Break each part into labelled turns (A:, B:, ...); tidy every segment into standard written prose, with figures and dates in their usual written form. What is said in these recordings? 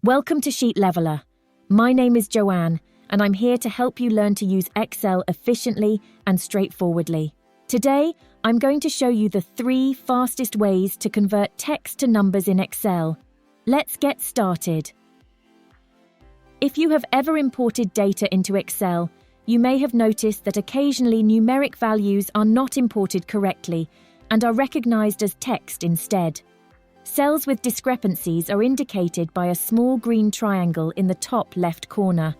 A: Welcome to Sheet Leveler. My name is Joanne, and I'm here to help you learn to use Excel efficiently and straightforwardly. Today, I'm going to show you the 3 fastest ways to convert text to numbers in Excel. Let's get started. If you have ever imported data into Excel, you may have noticed that occasionally numeric values are not imported correctly and are recognized as text instead. Cells with discrepancies are indicated by a small green triangle in the top left corner.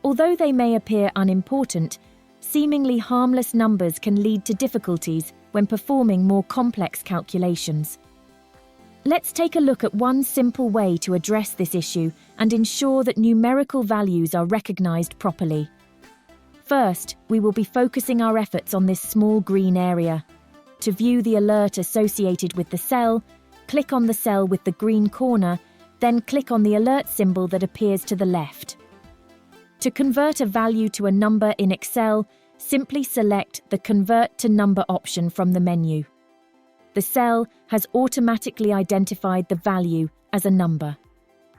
A: Although they may appear unimportant, seemingly harmless numbers can lead to difficulties when performing more complex calculations. Let's take a look at one simple way to address this issue and ensure that numerical values are recognized properly. First, we will be focusing our efforts on this small green area. To view the alert associated with the cell, click on the cell with the green corner, then click on the alert symbol that appears to the left. To convert a value to a number in Excel, simply select the Convert to Number option from the menu. The cell has automatically identified the value as a number.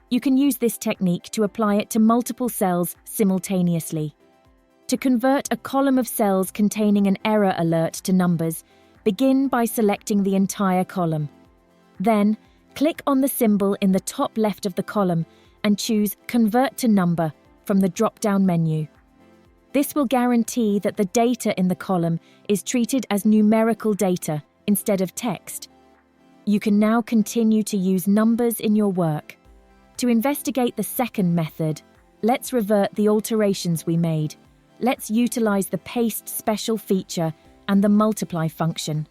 A: You can use this technique to apply it to multiple cells simultaneously. To convert a column of cells containing an error alert to numbers, begin by selecting the entire column. Then, click on the symbol in the top left of the column and choose Convert to Number from the drop-down menu. This will guarantee that the data in the column is treated as numerical data instead of text. You can now continue to use numbers in your work. To investigate the second method, let's revert the alterations we made. Let's utilize the Paste Special feature and the Multiply function.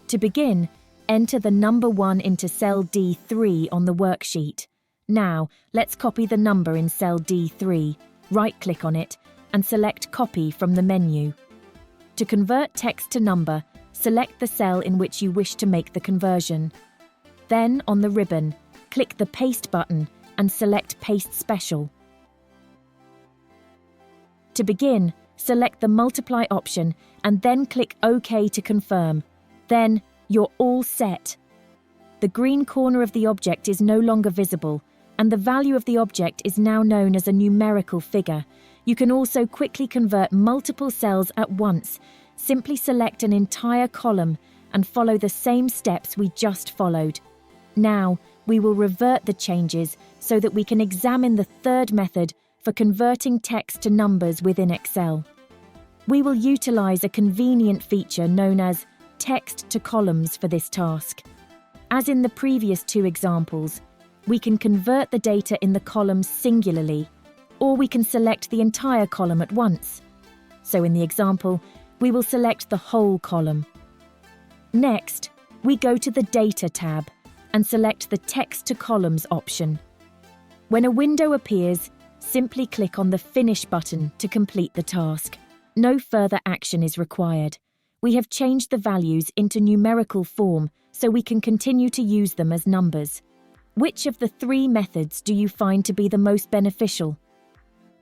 A: To begin, enter the number 1 into cell D3 on the worksheet. Now, let's copy the number in cell D3. Right-click on it and select Copy from the menu. To convert text to number, select the cell in which you wish to make the conversion. Then, on the ribbon, click the Paste button and select Paste Special. To begin, select the Multiply option and then click OK to confirm. Then, you're all set. The green corner of the object is no longer visible, and the value of the object is now known as a numerical figure. You can also quickly convert multiple cells at once. Simply select an entire column and follow the same steps we just followed. Now, we will revert the changes so that we can examine the third method for converting text to numbers within Excel. We will utilize a convenient feature known as Text to Columns for this task. As in the previous 2 examples, we can convert the data in the columns singularly, or we can select the entire column at once. So in the example, we will select the whole column. Next, we go to the Data tab and select the Text to Columns option. When a window appears, simply click on the Finish button to complete the task. No further action is required. We have changed the values into numerical form so we can continue to use them as numbers. Which of the 3 methods do you find to be the most beneficial?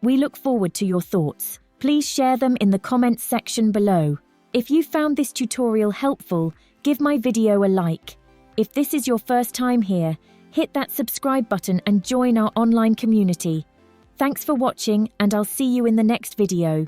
A: We look forward to your thoughts. Please share them in the comments section below. If you found this tutorial helpful, give my video a like. If this is your first time here, hit that subscribe button and join our online community. Thanks for watching, and I'll see you in the next video.